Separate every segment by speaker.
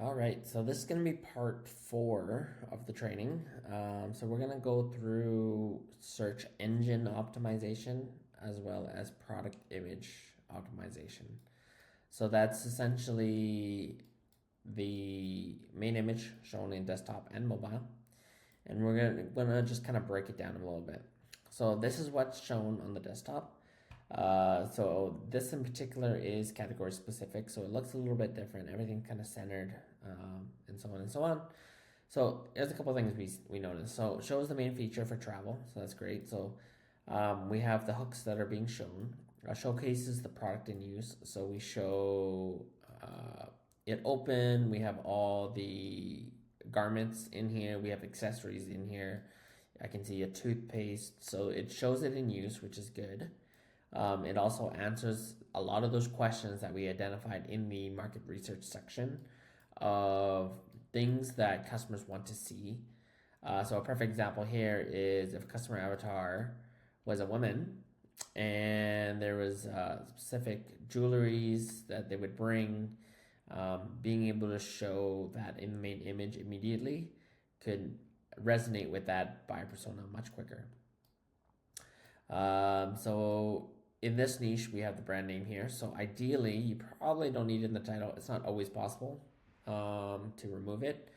Speaker 1: All right, so this is going to be part 4 of the training. So we're going to go through search engine optimization as well as product image optimization. So that's essentially the main image shown in desktop and mobile. And we're gonna just kind of break it down a little bit. So this is what's shown on the desktop. So this in particular is category specific, so it looks a little bit different. Everything kind of centered, and so on and so on. So there's a couple of things we noticed. So it shows the main feature for travel, so that's great. So we have the hooks that are being shown. Showcases the product in use. So we show it open. We have all the garments in here. We have accessories in here. I can see a toothpaste, so it shows it in use, which is good. It also answers a lot of those questions that we identified in the market research section of things that customers want to see. So a perfect example here is if customer avatar was a woman and there was specific jewelries that they would bring, being able to show that in the main image immediately could resonate with that buyer persona much quicker. So in this niche, we have the brand name here. So ideally, you probably don't need it in the title. It's not always possible to remove it.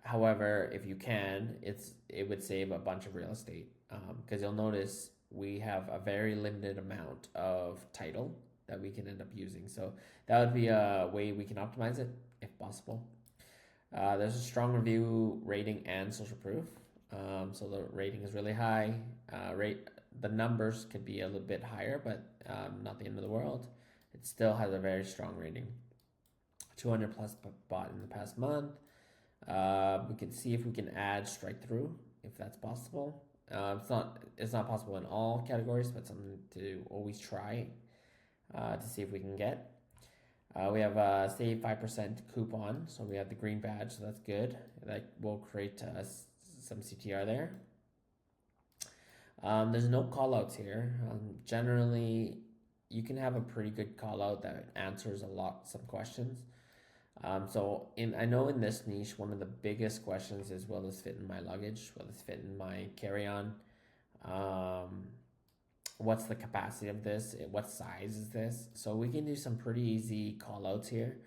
Speaker 1: However, if you can, it would save a bunch of real estate because you'll notice we have a very limited amount of title that we can end up using. So that would be a way we can optimize it if possible. There's a strong review rating and social proof. So the rating is really high. The numbers could be a little bit higher, but not the end of the world. It still has a very strong rating. 200 plus bought in the past month. We can see if we can add strike through if that's possible. It's not possible in all categories, but something to always try to see if we can get. We have a save 5% coupon, so we have the green badge, so that's good. That will create some CTR there. There's no callouts here. Generally, you can have a pretty good callout that answers some questions. I know in this niche, one of the biggest questions is, will this fit in my luggage? Will this fit in my carry-on? What's the capacity of this? What size is this? So we can do some pretty easy callouts here.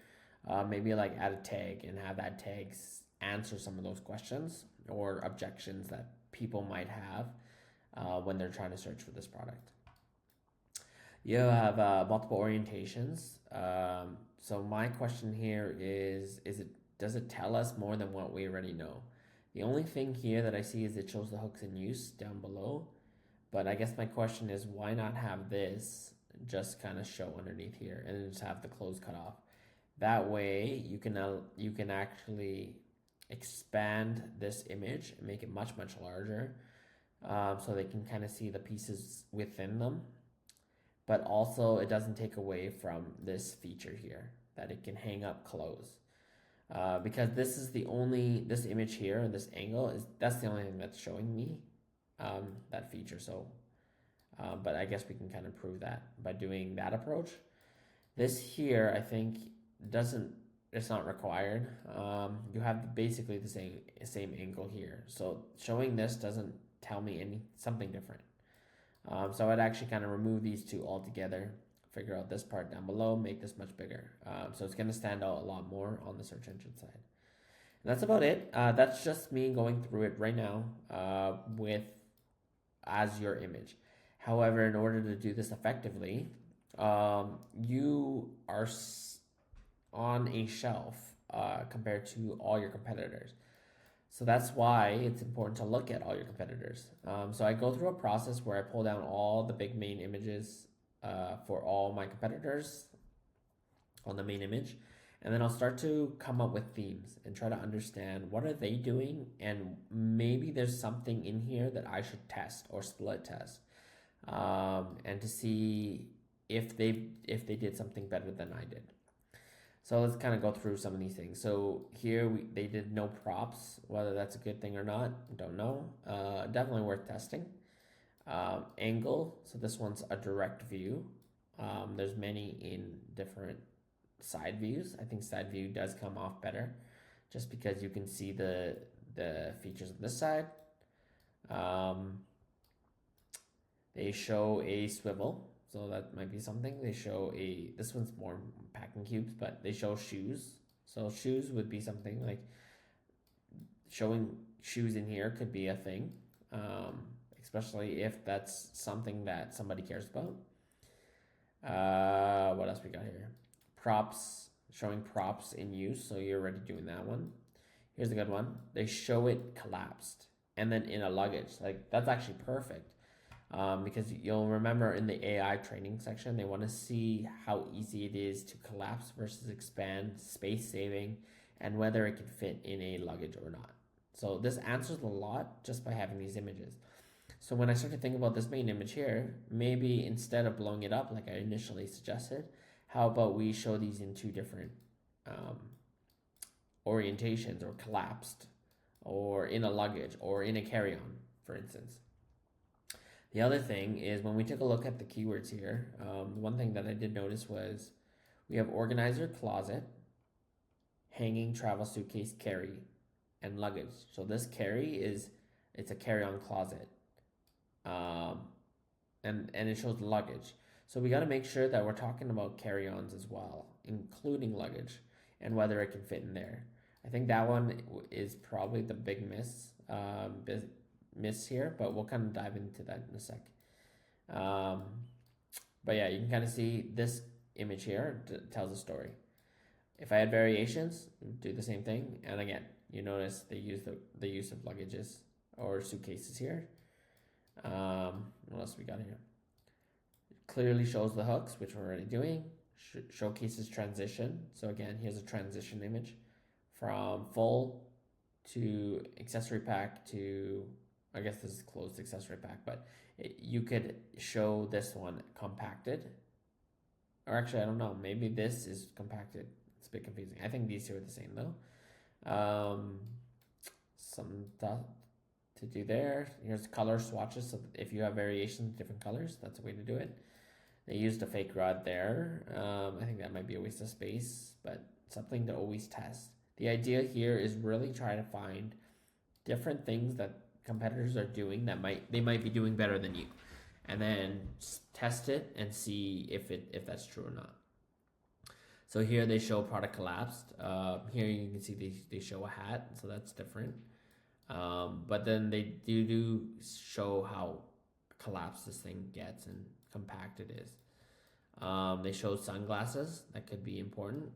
Speaker 1: Maybe like add a tag and have that tag answer some of those questions or objections that people might have when they're trying to search for this product. You have multiple orientations. So my question here is does it tell us more than what we already know? The only thing here that I see is it shows the hooks in use down below. But I guess my question is, why not have this just kind of show underneath here and then just have the close cut off? That way you can actually expand this image and make it much larger, so they can kind of see the pieces within them. But also it doesn't take away from this feature here that it can hang up close. Because this image here and this angle that's the only thing that's showing me that feature. So, but I guess we can kind of prove that by doing that approach. This here, I think, it's not required. You have basically the same angle here. So showing this doesn't tell me something different. So I'd actually kind of remove these two altogether, figure out this part down below, make this much bigger. So it's going to stand out a lot more on the search engine side. And that's about it. That's just me going through it right now as your image. However, in order to do this effectively, you are on a shelf compared to all your competitors. So that's why it's important to look at all your competitors. So I go through a process where I pull down all the big main images for all my competitors on the main image. And then I'll start to come up with themes and try to understand what are they doing, and maybe there's something in here that I should test or split test, and to see if they did something better than I did. So let's kind of go through some of these things. So here they did no props. Whether that's a good thing or not, don't know. Definitely worth testing. Angle. So this one's a direct view. There's many in different side views. I think side view does come off better, just because you can see the features on this side. They show a swivel, so that might be something. They show this one's more packing cubes, but they show shoes. So shoes would be something like showing shoes in here could be a thing, especially if that's something that somebody cares about. What else we got here? Props, showing props in use. So you're already doing that one. Here's a good one. They show it collapsed and then in a luggage. Like that's actually perfect. Because you'll remember in the AI training section, they want to see how easy it is to collapse versus expand, space saving, and whether it can fit in a luggage or not. So this answers a lot just by having these images. So when I start to think about this main image here, maybe instead of blowing it up like I initially suggested, how about we show these in two different orientations, or collapsed, or in a luggage, or in a carry-on, for instance. The other thing is when we took a look at the keywords here, one thing that I did notice was we have organizer, closet, hanging, travel, suitcase, carry, and luggage. So this carry it's a carry-on closet, and it shows luggage. So we got to make sure that we're talking about carry-ons as well, including luggage, and whether it can fit in there. I think that one is probably the big miss here, but we'll kind of dive into that in a sec. But yeah, you can kind of see this image here tells a story. If I had variations, do the same thing. And again, you notice they use the use of luggages or suitcases here. What else we got here? It clearly shows the hooks, which we're already doing. Showcases transition. So again, here's a transition image from full to accessory pack to, I guess this is closed accessory pack, but you could show this one compacted. Or actually, I don't know. Maybe this is compacted. It's a bit confusing. I think these two are the same though. Some stuff to do there. Here's color swatches. So if you have variations, different colors, that's a way to do it. They used a fake rod there. I think that might be a waste of space, but something to always test. The idea here is really try to find different things that competitors are doing that they might be doing better than you, and then test it and see if that's true or not. So here they show product collapsed. Here you can see they show a hat, so that's different. But then they do show how collapsed this thing gets and compact it is. They show sunglasses. That could be important.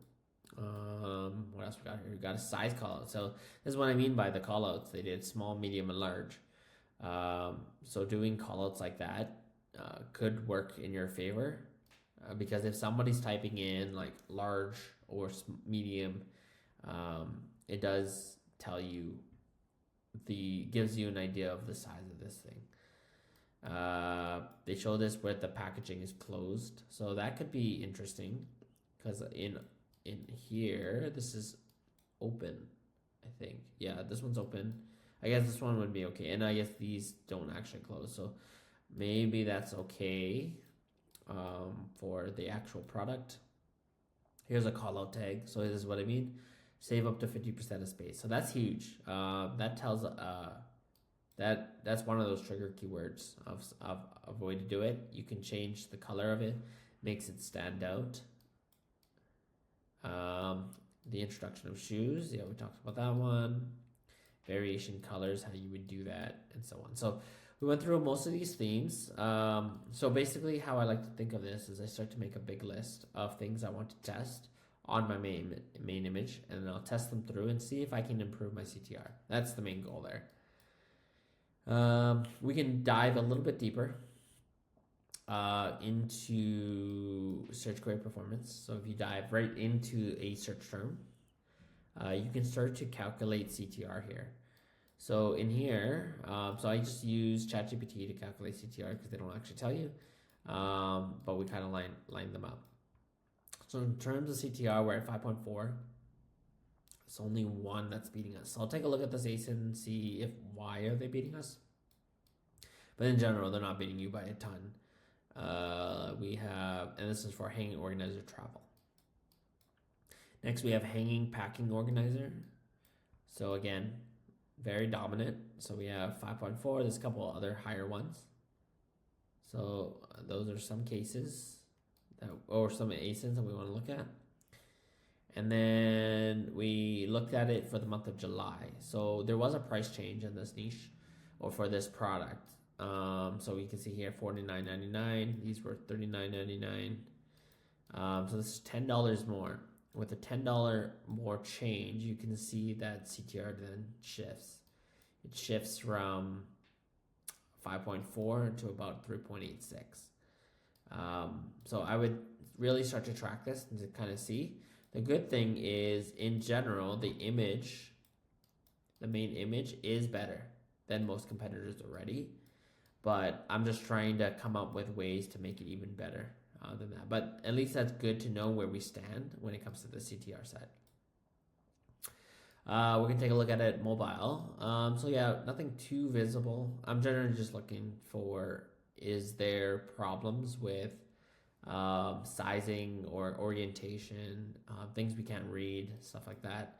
Speaker 1: What else we got here? We got a size call out. So this is what I mean by the call outs. They did small, medium, and large. So doing call outs like that could work in your favor, because if somebody's typing in like large or medium, it does tell you gives you an idea of the size of this thing. They show this where the packaging is closed, so that could be interesting, because in here this is open. I think, yeah, this one's open. I guess this one would be okay, and I guess these don't actually close, so maybe that's okay for the actual product. Here's a call out tag. So this is what I mean. Save up to 50% of space. So that's huge. That tells that's one of those trigger keywords of a way to do it. You can change the color of it, makes it stand out. The introduction of shoes, yeah, we talked about that one. Variation colors, how you would do that, and so on. So we went through most of these themes. So basically how I like to think of this is I start to make a big list of things I want to test on my main image, and then I'll test them through and see if I can improve my CTR. That's the main goal there. We can dive a little bit deeper into search query performance. So if you dive right into a search term, you can start to calculate CTR here. So in here, so I just use ChatGPT to calculate CTR because they don't actually tell you, but we kind of line them up. So in terms of CTR, we're at 5.4. It's only one that's beating us. So I'll take a look at this ASIN and see why are they beating us. But in general, they're not beating you by a ton. We have, and this is for hanging organizer travel. Next, we have hanging packing organizer. So again, very dominant. So we have 5.4. There's a couple other higher ones. So those are some cases or some ASINs that we want to look at. And then we looked at it for the month of July. So there was a price change in this niche or for this product. So we can see here $49.99. These were $39.99. So this is $10 more. With a $10 more change, you can see that CTR then shifts. It shifts from 5.4 to about 3.86. So I would really start to track this and to kind of see. The good thing is, in general, the main image is better than most competitors already. But I'm just trying to come up with ways to make it even better than that. But at least that's good to know where we stand when it comes to the CTR side. We can take a look at it mobile. So yeah, nothing too visible. I'm generally just looking for, is there problems with sizing or orientation, things we can't read, stuff like that.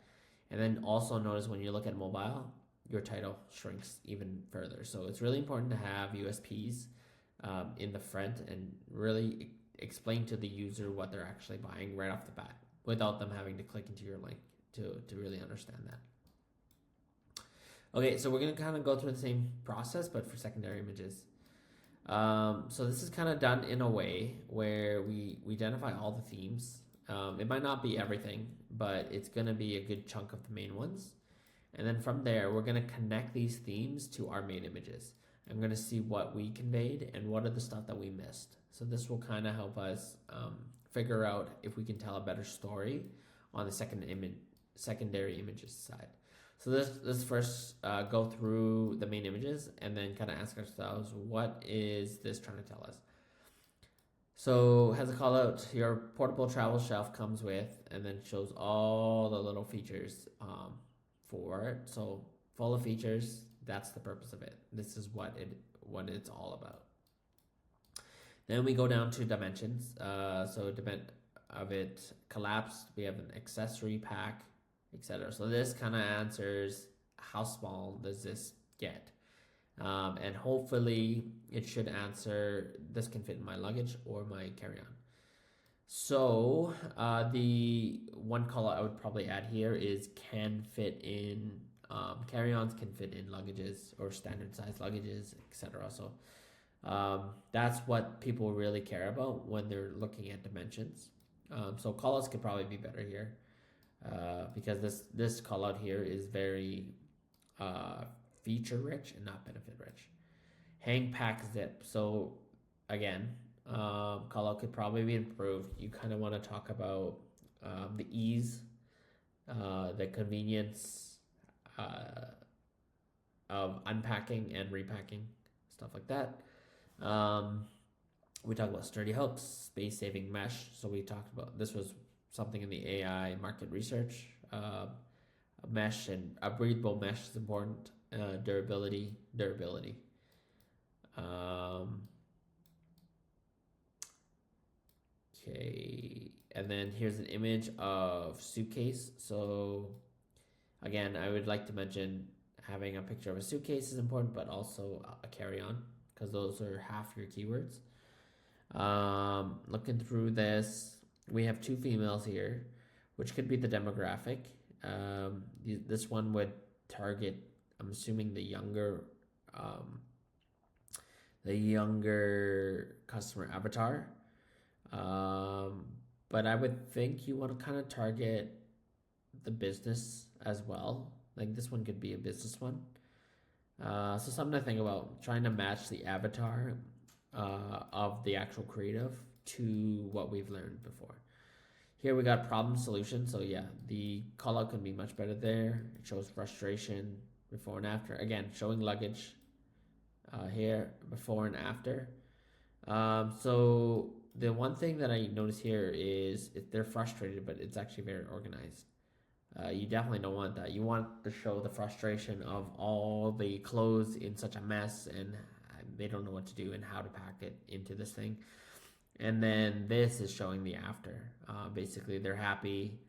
Speaker 1: And then also notice when you look at mobile, your title shrinks even further. So it's really important to have USPs in the front and really explain to the user what they're actually buying right off the bat without them having to click into your link to really understand that. Okay, so we're going to kind of go through the same process, but for secondary images. So this is kind of done in a way where we identify all the themes. It might not be everything, but it's going to be a good chunk of the main ones. And then from there, we're going to connect these themes to our main images. I'm going to see what we conveyed and what are the stuff that we missed. So this will kind of help us figure out if we can tell a better story on the secondary images side. So let's first go through the main images and then kind of ask ourselves, what is this trying to tell us? So as a call out, your portable travel shelf comes with and then shows all the little features for it. So full of features, that's the purpose of it. This is what it's all about. Then we go down to dimensions. So of it collapsed, we have an accessory pack, etc. So this kind of answers how small does this get, and hopefully it should answer this can fit in my luggage or my carry-on. So the one call I would probably add here is can fit in carry-ons, can fit in luggages or standard size luggages, etc. So that's what people really care about when they're looking at dimensions. So callouts could probably be better here because this callout here is very feature rich and not benefit rich. Hang pack zip. So again, callout could probably be improved. You kind of want to talk about the ease, the convenience of unpacking and repacking, stuff like that. We talked about sturdy hooks, space-saving mesh. So we talked about, this was something in the AI market research. A mesh and a breathable mesh is important. Durability. Okay, and then here's an image of suitcase. So again, I would like to mention having a picture of a suitcase is important, but also a carry-on, because those are half your keywords. Looking through this, we have two females here, which could be the demographic. This one would target, I'm assuming, the younger customer avatar. But I would think you want to kind of target the business as well. Like this one could be a business one. So something to think about, trying to match the avatar of the actual creative to what we've learned before. Here we got problem solution. So yeah, the call out can be much better there. It shows frustration before and after. Again, showing luggage here before and after. So the one thing that I notice here is they're frustrated, but it's actually very organized. You definitely don't want that. You want to show the frustration of all the clothes in such a mess and they don't know what to do and how to pack it into this thing. And then this is showing the after. Basically, they're happy.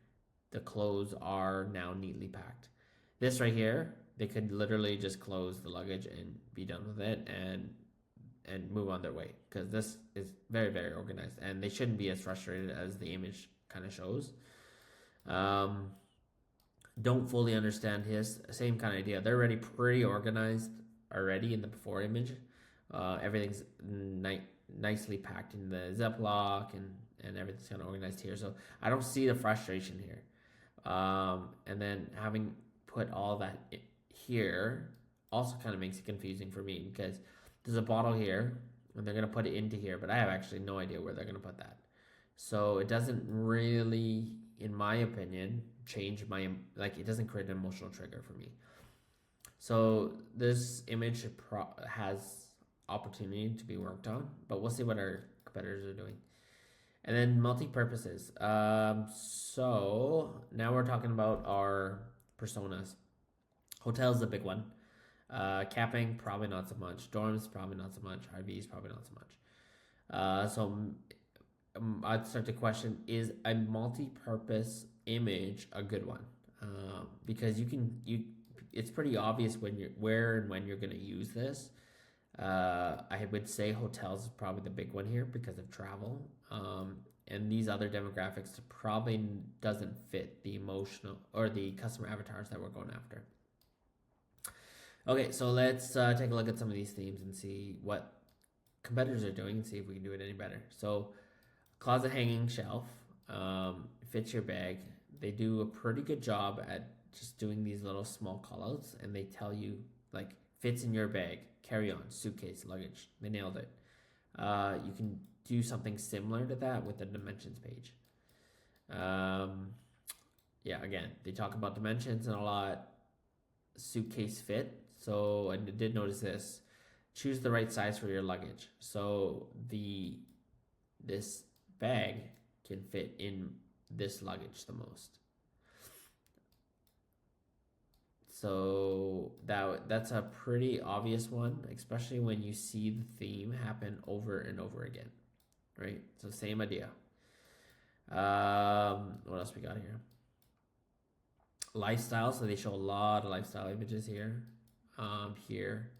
Speaker 1: the clothes are now neatly packed. This right here, they could literally just close the luggage and be done with it and move on their way, because this is very, very organized, and they shouldn't be as frustrated as the image kind of shows. Don't fully understand his same kind of idea. They're already pretty organized already in the before image. Everything's nicely packed in the Ziploc, and everything's kind of organized here. So I don't see the frustration here. And then having put all that here also kind of makes it confusing for me, because there's a bottle here and they're going to put it into here, but I have actually no idea where they're going to put that. So it doesn't really, in my opinion, change my, like, it doesn't create an emotional trigger for me. So this image has opportunity to be worked on, but we'll see what our competitors are doing. And then multi-purposes. So now we're talking about our personas. Hotels is a big one. Camping, probably not so much. Dorms, probably not so much. RVs, probably not so much. So I'd start to question, is a multi-purpose image a good one? Because it's pretty obvious where and when you're going to use this. I would say hotels is probably the big one here because of travel. And these other demographics probably doesn't fit the emotional or the customer avatars that we're going after. Okay, so let's take a look at some of these themes and see what competitors are doing and see if we can do it any better. So closet hanging shelf, fits your bag. They do a pretty good job at just doing these little small callouts, and they tell you, like, fits in your bag, carry on, suitcase, luggage. They nailed it. You can do something similar to that with the dimensions page. Yeah, again, they talk about dimensions and a lot. Suitcase fit. So I did notice this. Choose the right size for your luggage. So this bag can fit in this luggage the most. So that's a pretty obvious one, especially when you see the theme happen over and over again, right? So same idea. What else we got here? Lifestyle, so they show a lot of lifestyle images here. Here,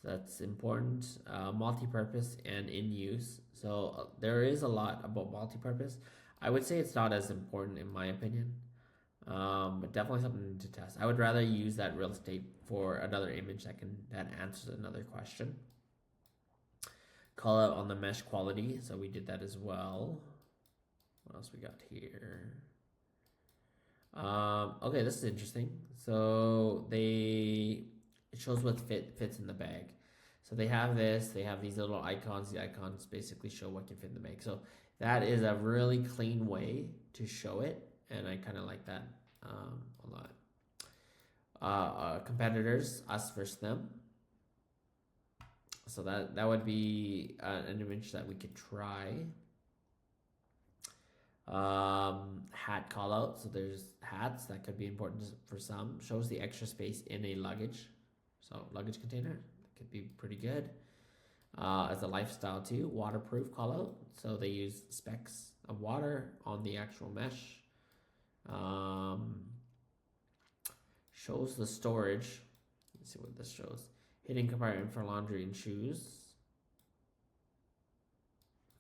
Speaker 1: so that's important. Multi-purpose and in use. So there is a lot about multi-purpose. I would say it's not as important in my opinion. But definitely something to test. I would rather use that real estate for another image that answers another question. Call out on the mesh quality, so we did that as well. What else we got here? Okay, this is interesting. So it shows what fits in the bag. So they have this. They have these little icons. The icons basically show what can fit in the bag. So that is a really clean way to show it, and I kind of like that a lot. Competitors, us versus them. So that would be an image that we could try. Hat call out. So there's hats that could be important for some. Shows the extra space in a luggage. So luggage container could be pretty good. As a lifestyle too, waterproof call out. So they use specks of water on the actual mesh. Shows the storage. Let's see what this shows. Hidden compartment for laundry and shoes.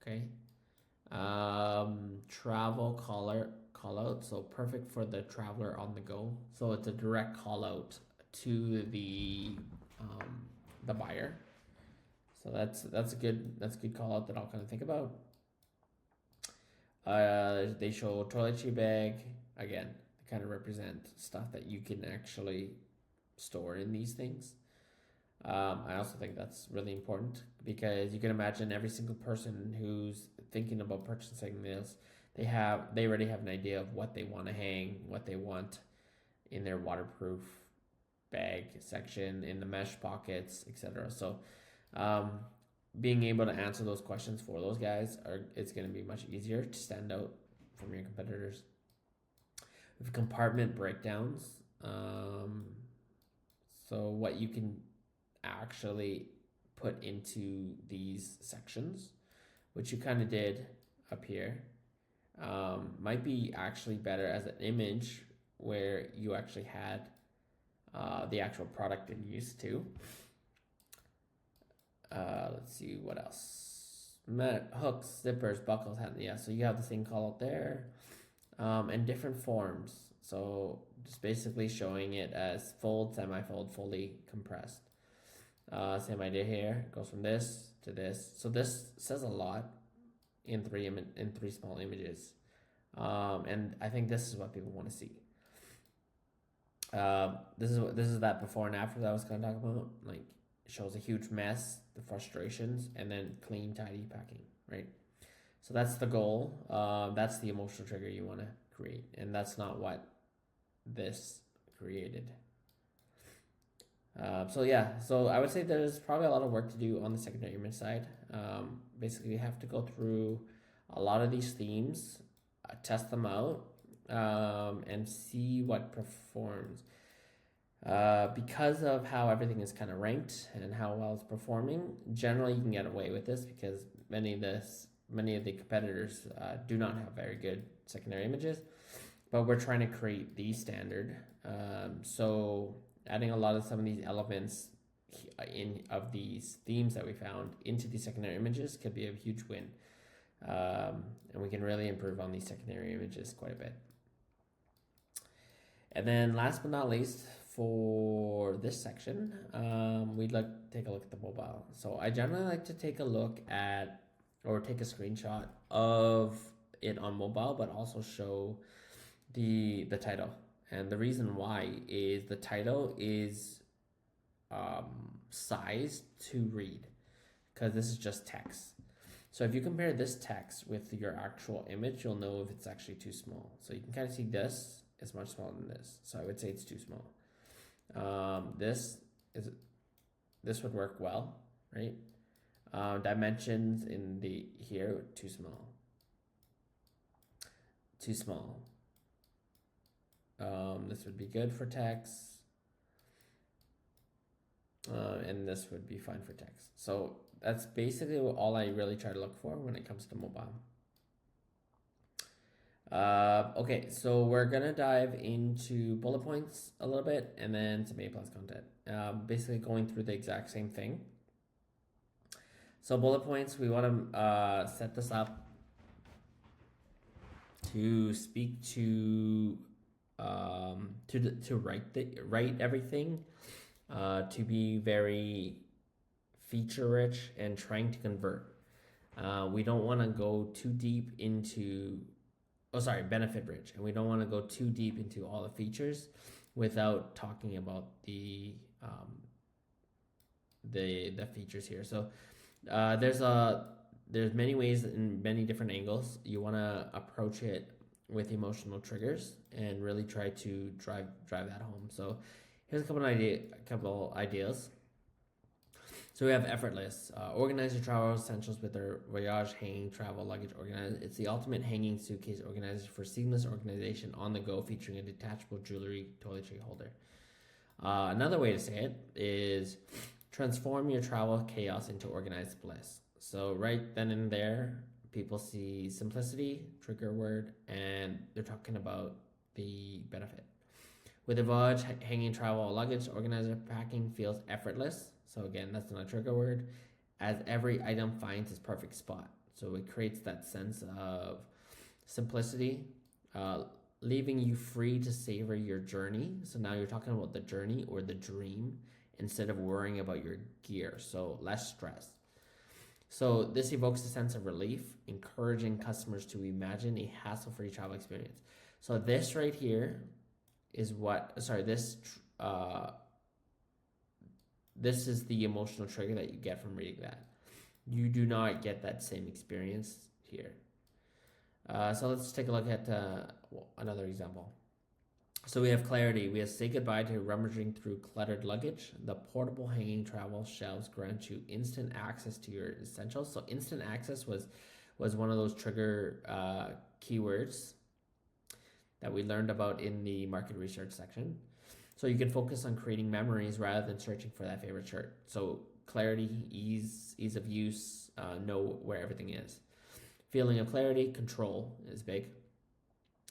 Speaker 1: Okay. Travel call out. So perfect for the traveler on the go. So it's a direct call out to the buyer. So that's a good call out that I'll kind of think about. They show toiletry bag. Again, they kind of represent stuff that you can actually store in these things. I also think that's really important because you can imagine every single person who's thinking about purchasing this, they already have an idea of what they want to hang, what they want in their waterproof bag section, in the mesh pockets, etc. So being able to answer those questions for those guys it's going to be much easier to stand out from your competitors. With compartment breakdowns, so what you can actually put into these sections, which you kind of did up here. might be actually better as an image where you actually had the actual product in use too. Let's see what else. Hooks, zippers, buckles, yeah. So you have the same call out there, and different forms. So just basically showing it as fold, semi-fold, fully compressed. Same idea here. It goes from this to this. So this says a lot in three small images, and I think this is what people want to see. This is that before and after that I was going to talk about. Like, it shows a huge mess, the frustrations, and then clean, tidy packing, right? So that's the goal. That's the emotional trigger you want to create, and that's not what this created. So I would say there's probably a lot of work to do on the secondary image side. Basically, you have to go through a lot of these themes, test them out, and see what performs. Because of how everything is kind of ranked and how well it's performing, generally you can get away with this because many of the competitors do not have very good secondary images, but we're trying to create the standard. So adding a lot of some of these elements of these themes that we found into the secondary images could be a huge win. And we can really improve on these secondary images quite a bit. And then last but not least, for this section, we'd like to take a look at the mobile. So I generally like to take a look at, or take a screenshot of it on mobile, but also show the title. And the reason why is the title is sized to read, because this is just text. So if you compare this text with your actual image, you'll know if it's actually too small. So you can kind of see this is much smaller than this. So I would say it's too small. This would work well, right? Dimensions in here, too small. Too small. This would be good for text. And this would be fine for text. So that's basically all I really try to look for when it comes to mobile. Okay, so we're gonna dive into bullet points a little bit and then some A+ content. Basically going through the exact same thing. So bullet points, we want to set this up to speak to write everything, to be very feature rich and trying to convert. We don't want to go too deep into benefit rich, and we don't want to go too deep into all the features without talking about the features here. So there's many ways and many different angles. You want to approach it with emotional triggers and really try to drive that home. So here's a couple ideas. So we have effortless. Organize your travel essentials with their voyage hanging travel luggage organizer. It's the ultimate hanging suitcase organizer for seamless organization on the go, featuring a detachable jewelry toiletry holder. Another way to say it is transform your travel chaos into organized bliss. So right then and there, people see simplicity, trigger word, and they're talking about the benefit. With a voyage hanging travel luggage organizer, packing feels effortless. So again, that's not a trigger word, as every item finds its perfect spot. So it creates that sense of simplicity, leaving you free to savor your journey. So now you're talking about the journey or the dream instead of worrying about your gear. So less stress. So this evokes a sense of relief, encouraging customers to imagine a hassle-free travel experience. So this right here is this is the emotional trigger that you get from reading that. You do not get that same experience here. So let's take a look at another example. So we have clarity. We have say goodbye to rummaging through cluttered luggage. The portable hanging travel shelves grant you instant access to your essentials. So instant access was one of those trigger keywords that we learned about in the market research section. So you can focus on creating memories rather than searching for that favorite shirt. So clarity, ease of use, know where everything is. Feeling of clarity, control is big.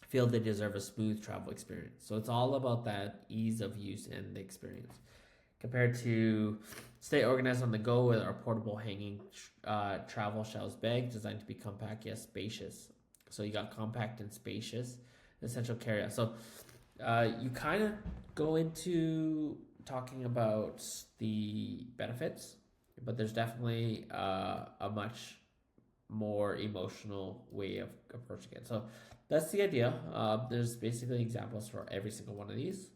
Speaker 1: Feel they deserve a smooth travel experience. So it's all about that ease of use and the experience. Compared to stay organized on the go with our portable hanging travel shelves bag designed to be compact yet spacious. So you got compact and spacious, essential carry-out. So you kind of go into talking about the benefits, but there's definitely a much more emotional way of approaching it. So that's the idea. There's basically examples for every single one of these.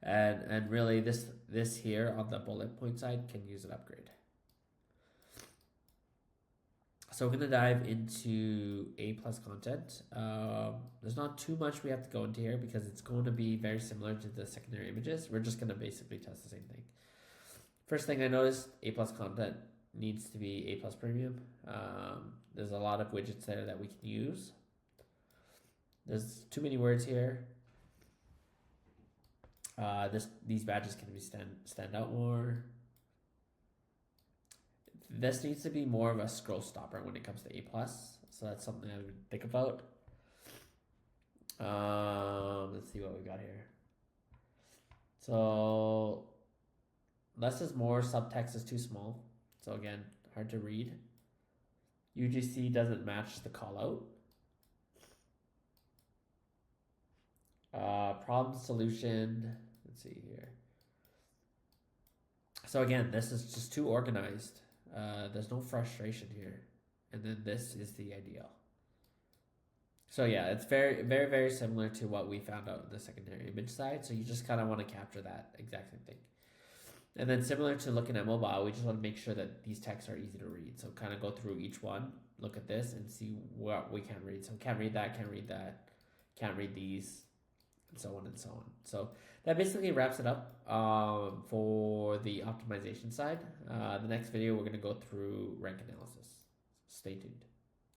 Speaker 1: And really this here on the bullet point side can use an upgrade. So we're going to dive into A+ content. There's not too much we have to go into here because it's going to be very similar to the secondary images. We're just going to basically test the same thing. First thing I noticed, A+ content needs to be A+ premium. There's a lot of widgets there that we can use. There's too many words here. These badges can be stand out more. This needs to be more of a scroll stopper when it comes to A+. So that's something I would think about. Let's see what we got here. So less is more, subtext is too small. So again, hard to read. UGC doesn't match the call out. Problem solution, let's see here. So again, this is just too organized. There's no frustration here. And then this is the ideal. So yeah, it's very, very, very similar to what we found out in the secondary image side. So you just kind of want to capture that exact same thing. And then similar to looking at mobile, we just want to make sure that these texts are easy to read. So kind of go through each one, look at this, and see what we can't read. So can't read that, can't read that, can't read these, and so on and so on. So that basically wraps it up for the optimization side. The next video, we're going to go through rank analysis. Stay tuned.